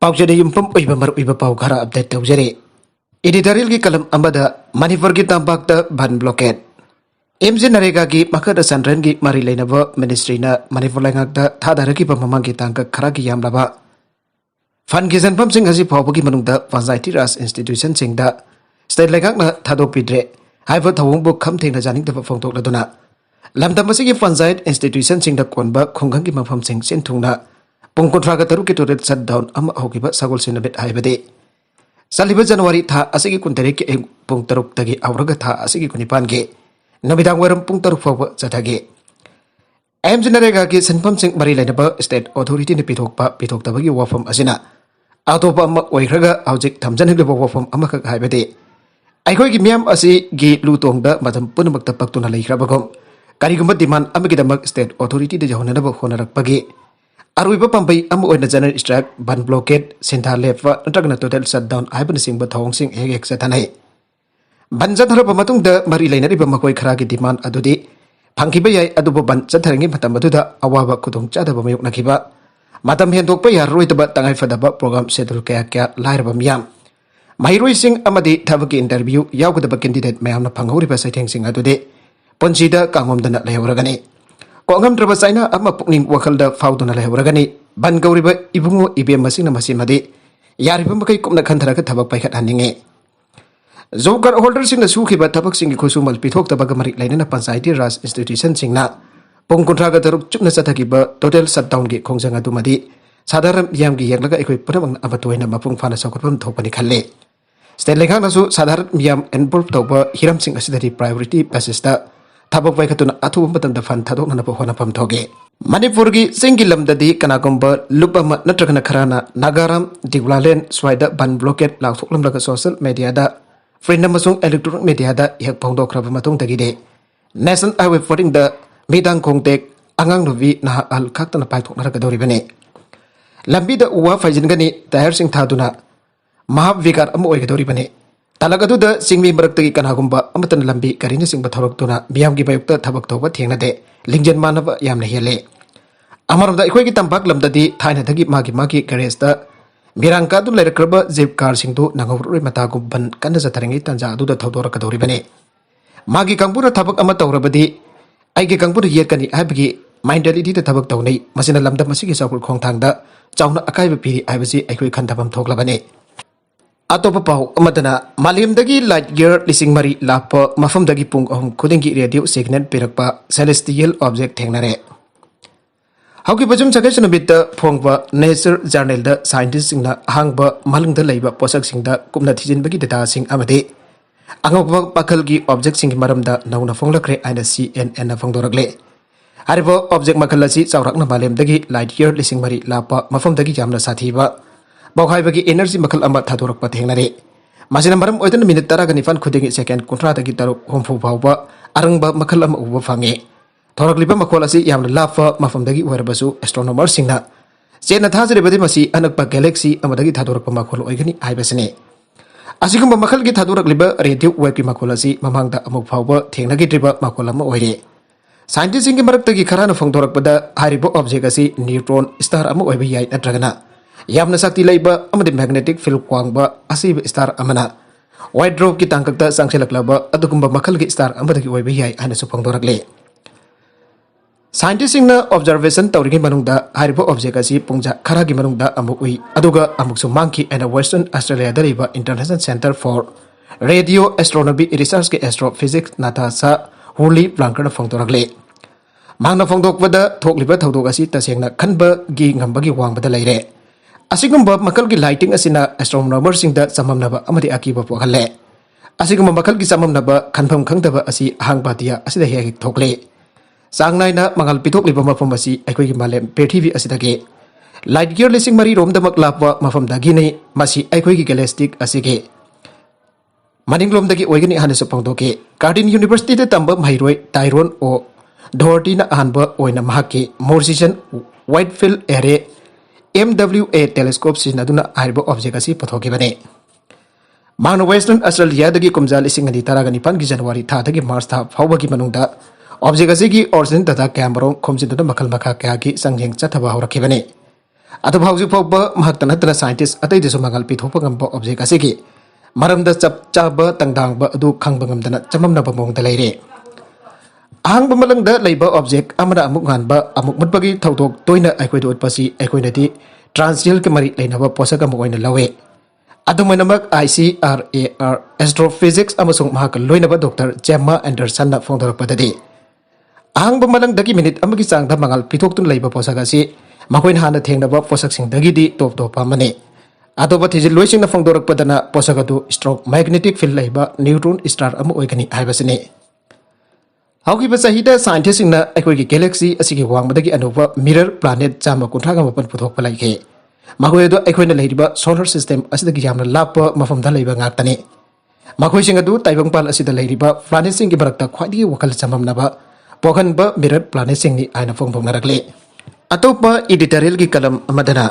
पाउचेद युमफम ओइबा मरुइबा पाउ खरा update तौजरे editorial की कलम अमदा मणिपुर की तंबाकता बन ब्लॉकेट एमजे नरेगा की मखद संरन की मरी लेनब मिनिस्ट्री ना मणिपुर लेंगाकता थादारकी ममंग की तांग खरा की यामलाबा फन की जनफम सिंह हसी फावबगी मनुंगदा पंचायती राज इंस्टीट्यूशन सिंगदा स्टेट लेंगाकना थादोपिद्रे हाइबो थवंगबो खमथेंना जानिंगदबा फोंथोकलदुना लमदमसिगी पंचायत इंस्टीट्यूशन सिंगदा कोनबा खुंगंग की मफम सिंग सिनथुंगना पुंग कुंथ्रागा तरुक की टोरेट शटडाउन अम होगिबा सगोल सिनबेट हाइबदे सलिबा जनवरी था असिगी कुंतरे के पुंग तरुक तगी आवरगा था असिगी कुनिपान के नबिदांग वरम पुंग तरुक फाव चथगे एम जनरेगा की सनफम सिंग मरी लेनबा स्टेट अथॉरिटी ने पिथोकतबगी वाफम असिना अतोपा अम ओइखरगा हौजिक थमजनगबा वाफम अमखक हाइबदे अखोई मियाम असी गी लुतोंगदा मदम पुनमक्ता पक्तुना लेखरबगम करिगुम डिमांड अमगिदमक स्टेट अथॉरिटी दे जहोननब होनरकपगी अरुइबा पंबई जनरल स्ट्राइक बन blockade सिंथा लेफा नत्रगना total shutdown Aiban Singh थोंगसिंग एक चथनई बन चथरब मरी लेनरिबा मकोई खरा की डिमांड अदुदी फंगिबा याई अदुबो बन चथरंगी मतम अदुदा अवाबा खुदोंग चादबा मयोकनखिबा मतम हेंदोकपा यारोइदबा तंगाइफदबा प्रोग्राम शेड्यूल कया कया लाइरबा मियाम महिरोइसिंग अमदी थबकी इंटरव्यू यावगदबा कैंडिडेट मयामना फंगहौरिबा सैथेंगसिंग अदुदी पुंसीदा कांगोमदना लेहौरगनी कोंगमद्रबा चाइना अमा पुकनिंग वखलदा फाउदुना लेहौरगनी बन गौरिबा इबुंगो इबेम मसिंगना मसिमदी यारिबा मकै कुमना खंथरगा थबक पाइखत हानिंगे जॉब कार्ड होल्डर सिंगना सुखिबा थबक सिंगी खुसुमल पिथोकतबगा मरि लैनना पंचायती राज इंस्टीट्यूशन सिंगना पुंग कुंथ्रागा तरुक चुपना चथगिबा टोटल शटडाउन की खोंजंग अदुमदी साधारण मियामगी येंगलगा अखोई पुनमंग अबतोइना मपुंग फाना सौकटपम थोपनि खल्ले स्टेट लेखांगनासु साधारण मियाम इन्वॉल्व तौबा हिरम सिंग असिदरी प्रायोरिटी बेसिसता थबक वाइखतुना अथुब मतमदा फन थादोकनब होनफम थोगे मणिपुर की सिंगी लमददी कनागुंबा लुपम नत्रगना खराना नागाराम दिगुलालेन स्वाइदा बन ब्लॉकेट लाथोकलमलगा सोशल मीडियादा फ्रेंड अमसुंग इलेक्ट्रॉनिक मीडियादा यक फोंदोखरबा मतुंग तगिदे नेशनल हाईवे फोर्टिंग द मीदांग खोंगटेक अंगांग नुबी नहा अल खक्तना पाइथोकनरगदौरिबने लंबीदा उवा फाइजिनगनी टायर सिंग थादुना महाब विकार अम ओइगदौरिबने तलगदुदा सिंगमी मरक्तगी कनागुंबा अमतन लंबी करिन सिंग थोरक्तुना मियामगी बायुक्ता थबक तौबा थेंगनदे लिंजन मानब यामना हेले अमरमदा अखोइगी तंबाक लमददी थाइनादगी मागी गैरेजदा मिरांकादु लेरक्रबा जीप कार सिंगदु नंगौरुइ मतागु बन कन्न जथरंगी तंजा अदुदा थौदोरकदौरिबने मागी कंपुरा थबक अमा तौरबदी आइगे कंपुरा येकनी हाबगी माइंडलिटी दा थबक तौनै मसिना लमदम मसिगी साकुल खोंथांगदा चाउना अकाइबा पिरि आइबसी अखोइ खंथाबम थोकलबने अतोप पाउ अमदना मालियमदगी लाइट गियर लिसिंग मरी लाप मफमदगी पुंग अहम खुदिंगी रेडियो सिग्नल पिरकपा सेलेस्टियल ऑब्जेक्ट थेंगनरे हौकी बजुम सगेस नुबित फोंगबा नेचर जर्नल द साइंटिस्ट सिंगना हांगबा मलंगदा लैबा पोसक सिंगदा कुमना थिजिनबगी डेटा सिंग अमदे अंगबा पखलगी ऑब्जेक्ट सिंग मरमदा नौना फोंगलखरे आइना CNN फोंगदोरगले हारिबो ऑब्जेक्ट मखलसी चावरकना मालियमदगी लाइट गियर लिसिंग मरी लाप मफमदगी यामना साथीबा बौहाइबगी एनर्जी मखल अमा थादोरकपा थेंगनरे मासिना मरम ओइदन मिनिट 10 खुदिंगी सेकेंड 30 तरुक होमफु फावबा अरंगबा मखल अमा उबा फांगे थोरकलिबा मखोल असि यामना लाफा मफमदगी ओइरबसु एस्ट्रोनॉमर सिंगना चेना थाजरेबदि मसि अनकपा गैलेक्सी अमदगी थादोरकपा मखोल ओइगनी हाइबसने असिगुंबा मखलगी थादोरकलिबा रेडियो वेवकी मखोल असि ममांगदा अमुक फावबा थेंगनगिद्रिबा मखोल अमा ओइरे साइंटिस्ट सिंगी मरक्तगी खराना फोंदोरकपदा हारिबो ऑब्जेक्ट असि न्यूट्रॉन स्टार अमा ओइबा याइ नत्रगना यामना शक्ति लैबा अमदि मैग्नेटिक फील्ड क्वांगबा असिब स्टार अमना वाइट ड्रॉप की तांककता सांगसेलकलाबा अदुगुंबा मखलगी स्टार अमदगी ओइबा याइ हाइनासु फोंदोरकले साइंटिस्ट सिंगना ऑब्जर्वेशन तौरिगी मनुंगदा हारिबो ऑब्जेक्ट असि पुंजा खरागी मनुंगदा अमुक उइ अदुगा अमुकसु मांकी एंड वेस्टर्न ऑस्ट्रेलिया दरिबा International Centre for Radio Astronomy Research के एस्ट्रोफिजिक्स नातासा हुली ब्लांकर फोंदोरकले मांगना फोंदोकबदा थोकलिबा थौदोक असि तसेंगना खनबगी ngambagi वांगबदा लैरे असिगुंबा मखलगी लाइटिंग असिना एस्ट्रोनॉमर सिंगदा सममनबा अमदि अकीबा पोखले असिगुंबा मखलगी सममनबा खनफम खंगदबा असि हांगबादिया असिदा हेक थोकले सांगनाइना मंगल पिथोकलिबा मफम असि अखोइगी मालेम पृथ्वी असिदगे लाइट गियर लिसिंग मरी रोमदमक लापवा मफमदगी नै मसि अखोइगी गैलेक्टिक असिगे मनिंगलोमदगी ओइगनी हानसु पंगदोके कार्डिन यूनिवर्सिटी दा तंबा महिरोय टाइरोन ओ डोर्टीना अहानबा ओइना महाके Murchison wide field array MWA telescope सिजनदुना हारिबो ऑब्जेक्ट असि पथोगिबने मानो वेस्टर्न ऑस्ट्रेलिया दगी कुमजा लिसिंग अनि तारागनिपान की जनवरी था दगी मार्च था फावबगी मनुंगदा ऑब्जेक्ट असि की ओरिजिन तथा कैमरों खोमजिदुना मखल मखा क्या की संजेंग चथबा होरखिबने अदब हौजिक फाउबा महक नतना साइंटिस्ट अतै दसु मंगल पिथोपा गंबा ऑब्जेक्ट असिगी मरमदा चप चाबा तंगदांगबा अदु खंगबा ngамदना चममनबा मोंगदा लेरे ahang bamalangda leiba object amana amuk nganba amuk mutbagi thawdok toina aikoi do utpasi aikoi nadi transreal ke mari leinaba posaka mo oina lawe adumainamak ICRAR astrophysics amasung mahak loinaba Dr. Gemma Anderson na phongdorakpadadi ahang bamalangdagi minute amagi changda mangal pithok tun leiba posaka si makoin hana thengnaba posak sing dagi di top top amane atoba thijil loising na phongdorakpadana posaka du strong magnetic field leiba neutron star amu oigani haibasini Hauki basahida scientist na ekoi galaxy asigi wangmadagi anuba mirror planet chama kunthraga mapan puthok palaike makoi do ekoi na leiba solar system asidagi yamna lapa mafamda leiba ngaktani makoi singa du taibangpal asida leiba planet sing gi barakta khwadi wakal chamamnaba pokhanba mirror planet sing ni aina phongthok narakle atopa editorial gi kalam amadana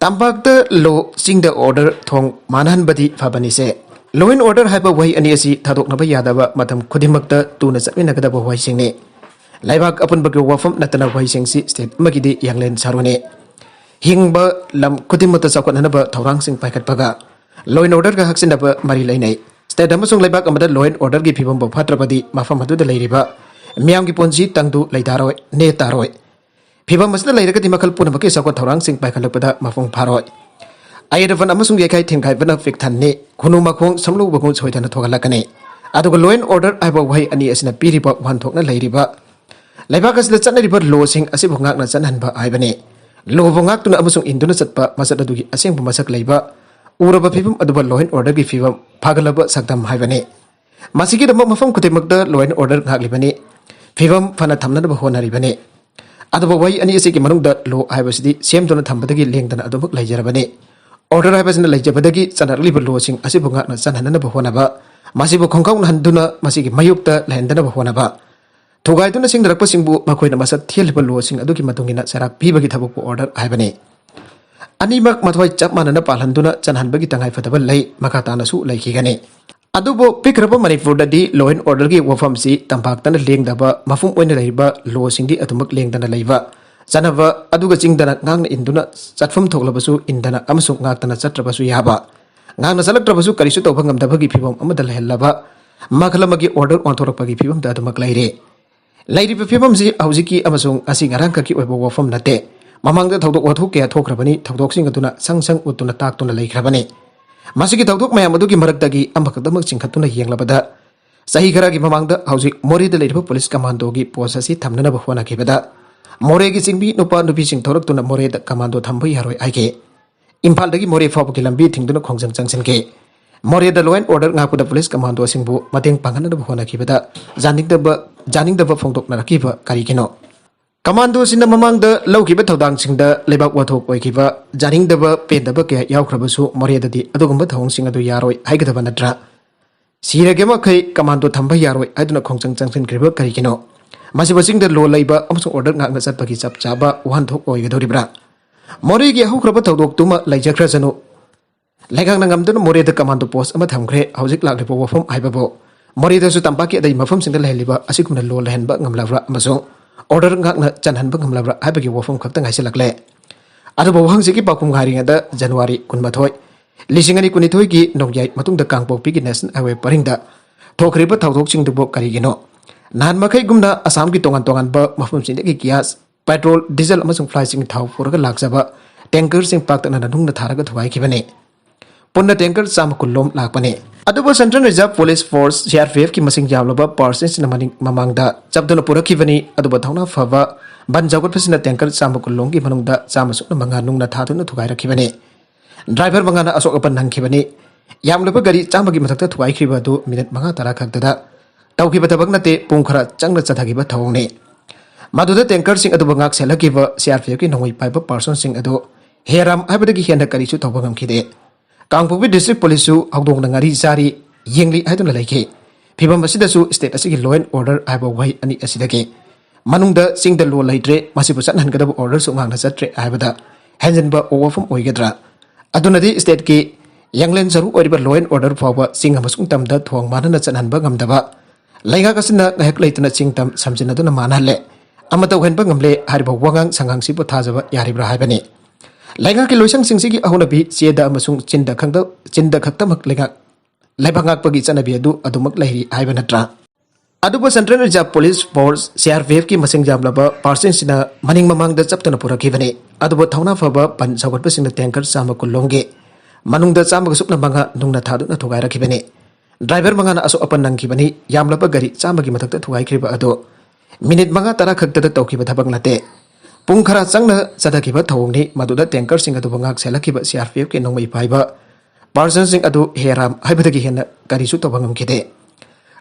tambakta lo singda order thong manhanbadi fabani se Law and order haiba wahi ani asi thadok naba yadaba matam khudimakta tuna chatminakadaba wahi singni laibak apun bagi wafam natana wahi singsi state magidi yanglen sarone hingba lam khudimata sakot hanaba thorang sing paikat paga law and order ga haksinaba mari lainai state amasung laibak amada law and order gi phibam ba phatrabadi mafam adu da leiriba miyam gi ponji tangdu leidaroi ne taroi phibam masna leiragadi makal punama ke sakot thorang sing paikalakpada mafung pharoi Ayadavan amasung yekai tingkai bana fik thanne khunu makhong samlu bagung choitana thogalakane aduga law and order aiba wahi ani asina piriba wan thokna leiriba laibak asla channa riba law sing asibu ngakna chanhanba aibane law bongak tuna amasung induna chatpa masat adugi aseng masak leiba uraba phibam aduba law and order gi phibam phagalaba sakdam haibane masigi dama mafam kutemakda law and order ngaklibane phibam phana thamna ba honaribane aduba wahi ani asigi manungda law aibasidi semdona thambadagi lengdana adubuk leijarabane Order haibasina leijabadagi chanarliba losing asibu ngakna chanhanana bahonaba masibu khongkaung handuna masigi mayupta lehendana bahonaba thugaiduna singdarakpa singbu makoina masat thielba losing adugi matungina sarak pibagi thabukpu order haibane animak mathwai chapmanana palhanduna chanhanbagi tangai fadaba lei makatana su leikigane adubo pikraba manipurdadi law and order gi wafam si tampaktana lengdaba mafum oina leiba losing di atumak lengdana leiba Sanava aduga chingdana ngangna induna chatfam thoklabasu indana amasung ngaktana chatrabasu yaba ngangna salaktrabasu karisu tawbangam dabagi phibam amada lehellaba makhalamagi order onthorakpagi phibam da adamak laire lairi phibam ji aujiki amasung asi ngarangka ki oibo wafam nate mamangda thodok wathuk ke thokrabani thodok sing aduna sangsang utuna taktuna leikrabani masigi thodok mayam adugi maraktagi ambakadamak chingkhatuna yenglabada sahi kharagi mamangda haujik mori da leiriba police commando gi post asi thamnana bahwana kibada More gi singbi nupa nupi sing thorak tuna more da commando thambai haroi aike Impal dagi more fabu ki lambi thingduna khongjang changsin ke more da law and order ngaku da police commando singbu mateng pangana da bhona kibada janing da phongtok na rakiba kari kino commando sinna mamang da laukiba thodang singda lebak wathok oikiba janing da pen da ke yaukhrabasu more da di adugumba thong sing adu yaroi haigada natra siragema khai commando thambai yaroi aduna khongjang changsin kriba kari kino Masing-masing da law laiba amasung order ngakna chatpagi chap chaba wan thok oigadoribra Mori gi haukraba thodok tuma laijakra janu laigang nangamduna more da commando post ama thamkhre haujik laklibo wafam aibabo mori da su tampaki dai mafam singda lehliba asikuna law lehenba ngamlavra amasung order ngakna chanhanba ngamlavra aibagi wafam khakta ngaisilakle adubo wangsigi pakum ngaringa da January 12 lisingani kunithoi gi nongyai matungda kangpokpi gi national highway paringda thokriba thodok singdubo karigino Nan makai gumna Assam ki tongan ba mafum sing ki kias petrol diesel amasung fly sing thau puraga lakjaba tanker sing paktana nanung na tharaga thuai kibane punna tanker sam kullom lakpane adubo Central Reserve Police Force CRPF ki masing jamlaba persons na maning mamangda chapduna purakibani adubo thauna phaba ban jagot phasina tanker sam kullom ki manungda chamasuk na manganung na thaduna thugai rakhibane driver mangana asok apan nangkibani yamlaba gari chamagi mathakta thuai khiba du minute manga tara khakda Taukiba tabak nate pungkhara changna chathagiba thawne maduda tanker sing adu bangak selakiba CRPF ki nongoi paiba person sing adu heram aibadagi hena karisu thawbangam khide Kangpokpi district police su hawdong na ngari sari yengli aiduna laike phibam asida su state asigi law and order aiba wai ani asidake manungda singda law laitre masibu sathan gadab order su ngangna chatre aibada hanjanba overfum oigadra adunadi state ki yanglen saru oriba law and order fawa sing amasung tamda thong manana chanhanba ngamdaba Lainga kasina ngahek leitana chingtam samjina duna manale amata uhenba ngamle hariba wangang sangang sibu thajaba yaribra haibani Lainga ki loisang singsi ki ahonabi cheda amasung chinda khaktamak laibangak pagi chanabi adumak lairi haiba natra. Aduba Central Reserve Police Force CRPF ki masing jamlaba parsin sina maning mamangda chaptana purakibani. Aduba thauna faba pan sawatpa singna tanker sama kulongge manungda chama gasupna manga nungna thaduna thugai rakibani. Driver manga na aso apan nangkibani yamlaba gari chama gi mathakta thugai kriba ado minute manga tara khakta tawkiba thabak nate. Pung khara changna chadakiba thawngni maduda tanker sing adu bangak selakiba CRPF ke nongmai paiba parsin sing adu heram haibadagi hena karisu tawangam kide.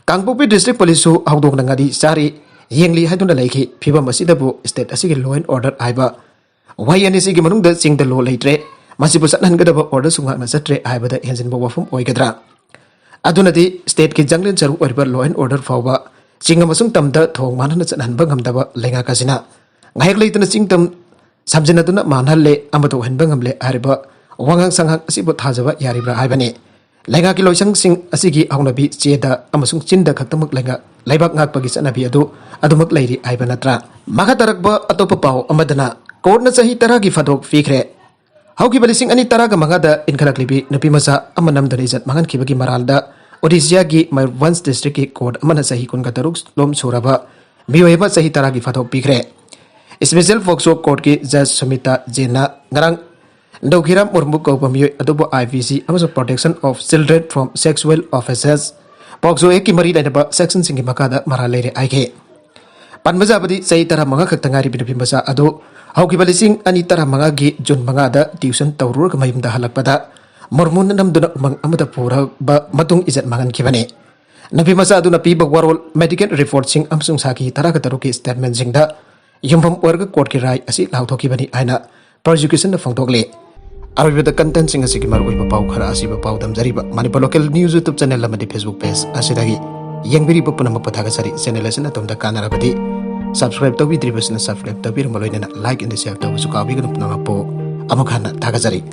Kangpokpi District Police su haudong nangadi sari yengli haiduna laiki phiba masidabu state asigi law and order aiba wayani sigi manungda singda law leitre masibu satnan gadaba order sunga na satre aibada henjin bo wafum oigadra adunadi state ki janglin charu oriba law and order fawba singa masung tamda thong manhana chathan bangamdaba lenga kasina ngahek leituna singtam sabjinaduna manhalle amato henbangamle ariba wangang sanghak asibu thajaba yaribra aibani. Lenga ki loisang sing asigi ahnabi cheda amasung chinda khaktamak lenga laibak ngak pagi sanabi adumak lairi aiba natra. Maka tarakba atopa pau amadana court na sahi tara ki fadok fikre. Hauki balising ani tara ga mangada inkarak libi napi masa amanam danizat mangan ki bagi maralda Odisha gi Mayurbhanj district ki court amana sahi kun kataruk lom suraba miyoeba sahi tara ki fadok fikre. Special Foxo Court ki Judge Sumita Jena ngarang Ndaukiram Murmu Kaupamiyo adubo IVC amaso Protection of Children from Sexual Offences Pokso eki mari dainaba section singi makada maralere aike. Panmajabadi sai tara manga kaktangari pinapimasa ado hauki balising ani tara manga gi June mangada tuition taurur kamayumda halakpada mormun namduna umang amada pura ba matung izat mangan kibane. Napimasa adu napi bagwarol medical report sing amsung saki tara kataruki statement singda yumpam warga court ki rai asi lauthoki bani aina prosecution na phangtokle. Arabida content sing asigi maroi pau khara asiba pau damjariba Manipur local news YouTube channel amadi Facebook page asidagi yengbiri punama pathaga sari channel asina tomda kanarabadi subscribe tawi dribasna subscribe tabir maloina like and share tawu sukabi gnu pnama po amakhana thagajari.